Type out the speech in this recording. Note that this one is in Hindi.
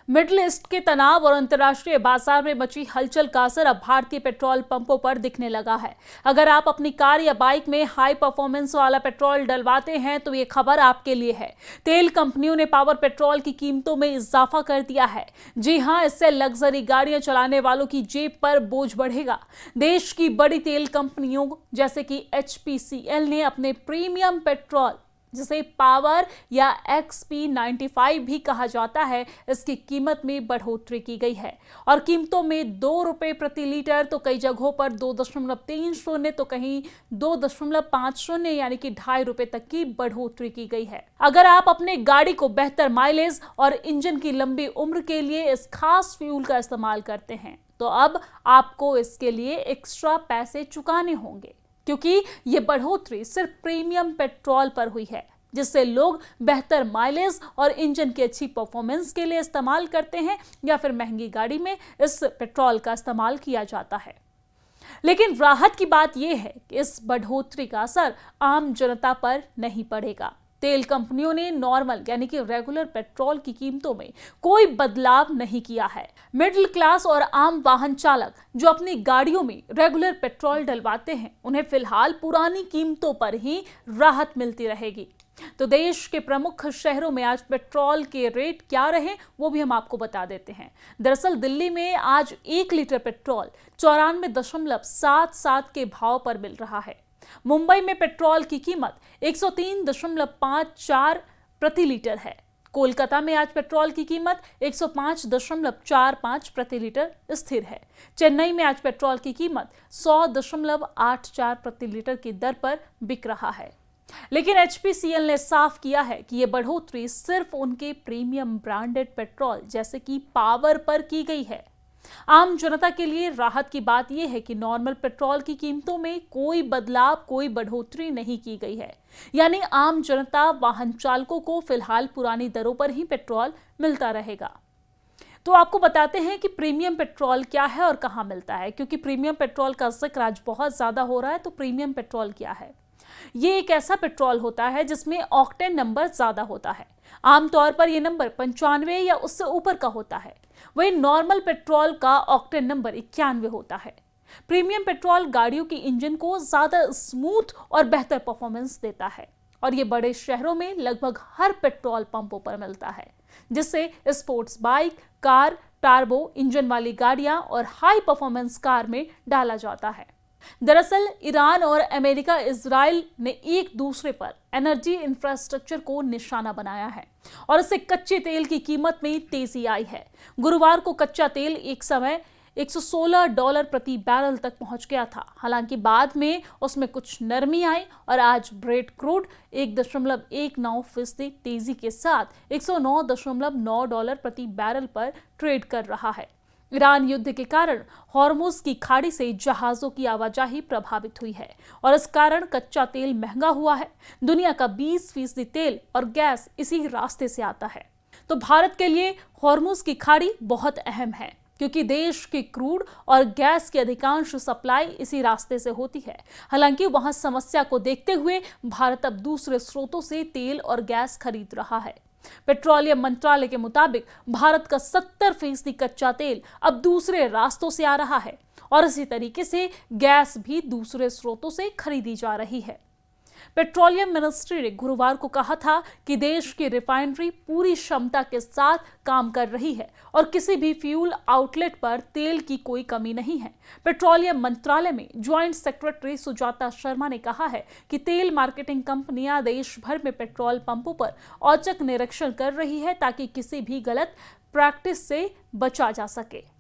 मिडिल ईस्ट के तनाव और अंतर्राष्ट्रीय बाजार में मची हलचल का असर अब भारतीय पेट्रोल पंपों पर दिखने लगा है। अगर आप अपनी कार या बाइक में हाई परफॉर्मेंस वाला पेट्रोल डलवाते हैं तो ये खबर आपके लिए है। तेल कंपनियों ने पावर पेट्रोल की कीमतों में इजाफा कर दिया है। जी हां, इससे लग्जरी गाड़ियां चलाने वालों की जेब पर बोझ बढ़ेगा। देश की बड़ी तेल कंपनियों जैसे कि HPCL ने अपने प्रीमियम पेट्रोल, जिसे पावर या XP95 भी कहा जाता है, इसकी कीमत में बढ़ोतरी की गई है और कीमतों में 2 रुपए प्रति लीटर तो कई जगहों पर 2.30 तो कहीं 2.50 यानी कि 2.5 रुपए तक की बढ़ोतरी की गई है। अगर आप अपने गाड़ी को बेहतर माइलेज और इंजन की लंबी उम्र के लिए इस खास फ्यूल का इस्तेमाल करते हैं तो अब आपको इसके लिए एक्स्ट्रा पैसे चुकाने होंगे, क्योंकि ये बढ़ोतरी सिर्फ प्रीमियम पेट्रोल पर हुई है, जिससे लोग बेहतर माइलेज और इंजन की अच्छी परफॉर्मेंस के लिए इस्तेमाल करते हैं या फिर महंगी गाड़ी में इस पेट्रोल का इस्तेमाल किया जाता है। लेकिन राहत की बात यह है कि इस बढ़ोतरी का असर आम जनता पर नहीं पड़ेगा। तेल कंपनियों ने नॉर्मल यानी कि रेगुलर पेट्रोल की कीमतों में कोई बदलाव नहीं किया है। मिडिल क्लास और आम वाहन चालक जो अपनी गाड़ियों में रेगुलर पेट्रोल डलवाते हैं, उन्हें फिलहाल पुरानी कीमतों पर ही राहत मिलती रहेगी। तो देश के प्रमुख शहरों में आज पेट्रोल के रेट क्या रहे वो भी हम आपको बता देते हैं। दरअसल दिल्ली में आज 1 लीटर पेट्रोल 94.77 के भाव पर मिल रहा है। मुंबई में पेट्रोल की कीमत 103.54 प्रति लीटर है। कोलकाता में आज पेट्रोल की कीमत 105.45 प्रति लीटर स्थिर है। चेन्नई में आज पेट्रोल की कीमत 100.84 प्रति लीटर की दर पर बिक रहा है। लेकिन HPCL ने साफ किया है कि यह बढ़ोतरी सिर्फ उनके प्रीमियम ब्रांडेड पेट्रोल जैसे कि पावर पर की गई है। आम जनता के लिए राहत की बात यह है कि नॉर्मल पेट्रोल की कीमतों में कोई बदलाव, कोई बढ़ोतरी नहीं की गई है। यानी आम जनता, वाहन चालकों को फिलहाल पुरानी दरों पर ही पेट्रोल मिलता रहेगा। तो आपको बताते हैं कि प्रीमियम पेट्रोल क्या है और कहां मिलता है, क्योंकि प्रीमियम पेट्रोल का जिक्र आज बहुत ज्यादा हो रहा है। तो प्रीमियम पेट्रोल क्या है? ये एक ऐसा पेट्रोल होता है जिसमें ऑक्टेन नंबर ज्यादा होता है। आमतौर पर यह नंबर 95 या उससे ऊपर का होता है। वही नॉर्मल पेट्रोल का ऑक्टेन नंबर 91 होता है। प्रीमियम पेट्रोल गाड़ियों की इंजन को ज्यादा स्मूथ और बेहतर परफॉर्मेंस देता है और ये बड़े शहरों में लगभग हर पेट्रोल पंपों पर मिलता है, जिससे sports bike, car, turbo engine वाली गाड़ियां और हाई परफॉर्मेंस कार में डाला जाता है। दरअसल ईरान और अमेरिका, इजराइल ने एक दूसरे पर एनर्जी इंफ्रास्ट्रक्चर को निशाना बनाया है और इससे कच्चे तेल की कीमत में तेजी आई है। गुरुवार को कच्चा तेल एक समय $116 प्रति बैरल तक पहुंच गया था। हालांकि बाद में उसमें कुछ नरमी आई और आज ब्रेंट क्रूड 1.19% तेजी के साथ $109.9 प्रति बैरल पर ट्रेड कर रहा है। ईरान युद्ध के कारण हॉर्मुज की खाड़ी से जहाजों की आवाजाही प्रभावित हुई है और इस कारण कच्चा तेल महंगा हुआ है। दुनिया का 20% तेल और गैस इसी रास्ते से आता है। तो भारत के लिए हॉर्मुज की खाड़ी बहुत अहम है, क्योंकि देश की क्रूड और गैस की अधिकांश सप्लाई इसी रास्ते से होती है। हालांकि वहां समस्या को देखते हुए भारत अब दूसरे स्रोतों से तेल और गैस खरीद रहा है। पेट्रोलियम मंत्रालय के मुताबिक भारत का 70% कच्चा तेल अब दूसरे रास्तों से आ रहा है और इसी तरीके से गैस भी दूसरे स्रोतों से खरीदी जा रही है। पेट्रोलियम मिनिस्ट्री ने गुरुवार को कहा था कि देश की रिफाइनरी पूरी क्षमता के साथ काम कर रही है और किसी भी फ्यूल आउटलेट पर तेल की कोई कमी नहीं है। पेट्रोलियम मंत्रालय में ज्वाइंट सेक्रेटरी सुजाता शर्मा ने कहा है कि तेल मार्केटिंग कंपनियां देश भर में पेट्रोल पंपों पर औचक निरीक्षण कर रही है ताकि किसी भी गलत प्रैक्टिस से बचा जा सके।